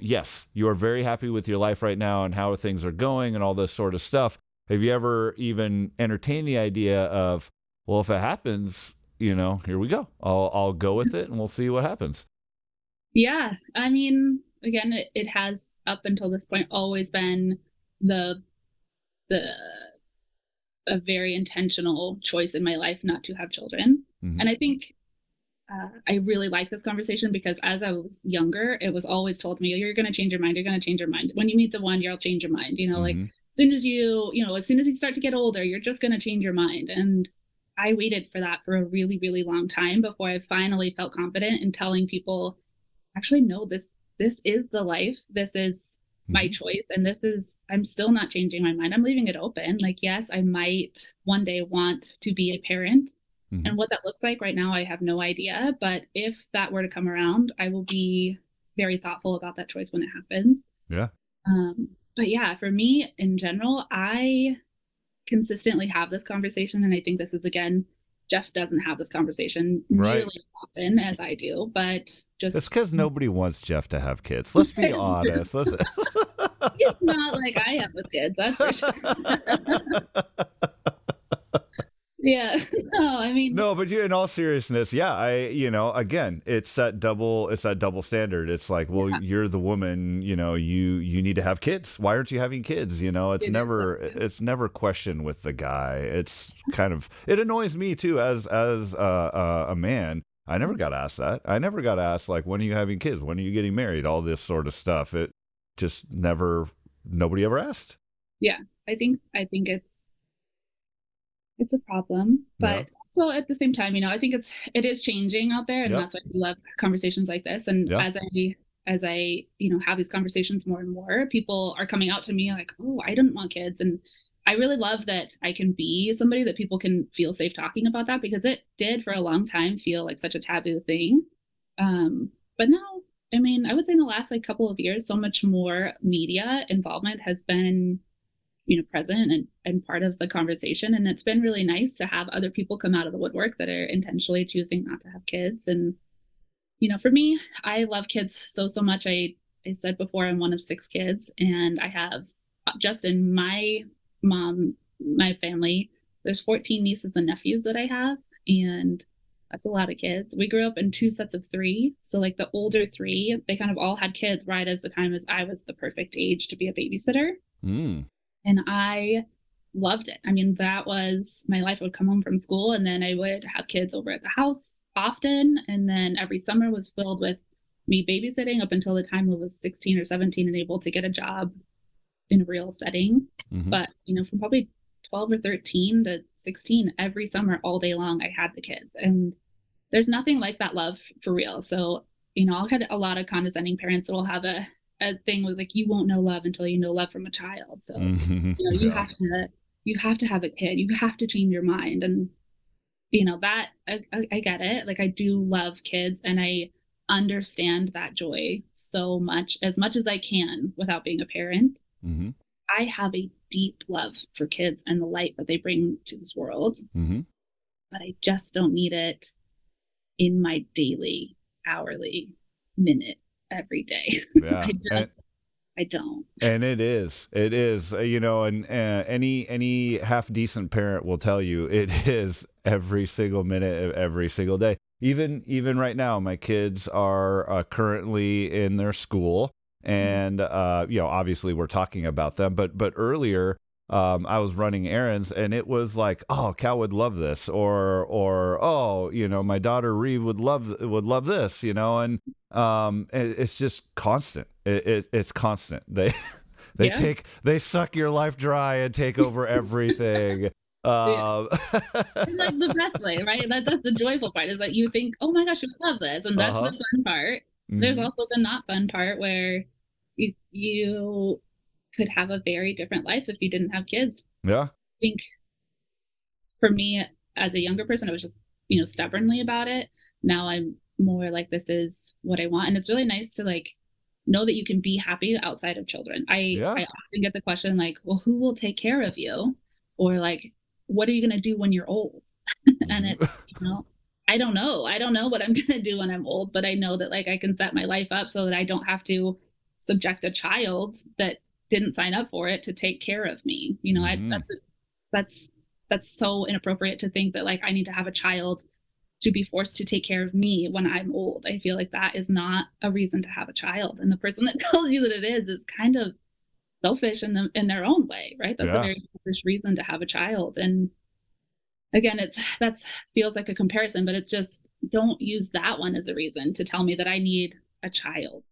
yes, you are very happy with your life right now and how things are going and all this sort of stuff. Have you ever even entertained the idea of, well, if it happens, here we go. I'll go with it and we'll see what happens. Yeah. I mean, again, it has up until this point always been the the a very intentional choice in my life not to have children. Mm-hmm. And I think I really like this conversation because as I was younger, it was always told me, you're going to change your mind. You're going to change your mind. When you meet the one, you'll change your mind. Like Mm-hmm. as soon as you start to get older, you're just going to change your mind. And I waited for that for a really, really long time before I finally felt confident in telling people, actually, no, this is the life. This is my Mm-hmm. choice. And I'm still not changing my mind. I'm leaving it open. Like, yes, I might one day want to be a parent. Mm-hmm. And what that looks like right now, I have no idea. But if that were to come around, I will be very thoughtful about that choice when it happens. Yeah. But yeah, for me in general, I consistently have this conversation. And I think this is, again, Jeff doesn't have this conversation Right. nearly as often as I do, but It's just because nobody wants Jeff to have kids. Let's be honest. it's not like I have with kids, that's for sure. Yeah. No, I mean, No, but in all seriousness, yeah, again, it's that double standard. It's like, well, yeah, you're the woman, you need to have kids. Why aren't you having kids? It's it is. never questioned with the guy. It's kind of, it annoys me too as a man. I never got asked that. I never got asked, like, when are you having kids? When are you getting married? All this sort of stuff. It just nobody ever asked. Yeah. I think it's a problem, Yeah. but so at the same time, I think it is changing out there, and Yep. that's why we love conversations like this. And Yeah. as I have these conversations more and more, people are coming out to me like, oh, I didn't want kids. And I really love that I can be somebody that people can feel safe talking about that, because it did for a long time feel like such a taboo thing. But now, I mean, I would say in the last like couple of years, so much more media involvement has been present and part of the conversation. And it's been really nice to have other people come out of the woodwork that are intentionally choosing not to have kids. And for me, I love kids so much. I said before, I'm one of 6 kids, and I have just in my family, there's 14 nieces and nephews that I have, and that's a lot of kids. We grew up in 2 sets of 3, so like the older 3, they kind of all had kids right as the time as I was the perfect age to be a babysitter. Mm. And I loved it. I mean, that was my life. I would come home from school, and then I would have kids over at the house often. And then every summer was filled with me babysitting up until the time I was 16 or 17 and able to get a job in a real setting. Mm-hmm. But, from probably 12 or 13 to 16, every summer, all day long, I had the kids. And there's nothing like that love for real. So, I'll get a lot of condescending parents that will have a thing with like, you won't know love until you know love from a child. So, Mm-hmm. you Yeah. have to have a kid. You have to change your mind. And, that I get it. Like, I do love kids, and I understand that joy so much as I can without being a parent. Mm-hmm. I have a deep love for kids and the light that they bring to this world, Mm-hmm. but I just don't need it in my daily, hourly, minute, every day. Yeah. I don't. And it is, and any half decent parent will tell you it is every single minute of every single day. Even right now, my kids are currently in their school, and obviously we're talking about them. But earlier, I was running errands, and it was like, oh, Cal would love this, or oh, my daughter Reeve would love this, and it's just constant. It's constant. Yeah. They suck your life dry and take over everything. Yeah. Um, It's like the best way, right? That's the joyful part, is that you think, oh my gosh, you love this. And that's the uh-huh. fun part. There's Hmm. also the not fun part where you could have a very different life if you didn't have kids. Yeah. I think for me, as a younger person, I was just, stubbornly about it. Now I'm more like, this is what I want. And it's really nice to like know that you can be happy outside of children. I Yeah. often get the question like, well, who will take care of you? Or like, what are you going to do when you're old? And Hmm. it's, I don't know. I don't know what I'm going to do when I'm old, but I know that like I can set my life up so that I don't have to subject a child that didn't sign up for it to take care of me. Hmm. That's that's so inappropriate to think that like I need to have a child to be forced to take care of me when I'm old. I feel like that is not a reason to have a child. And the person that tells you that it is kind of selfish in their own way, right? That's a Yeah. very selfish reason to have a child. And again, that's feels like a comparison, but it's just don't use that one as a reason to tell me that I need a child.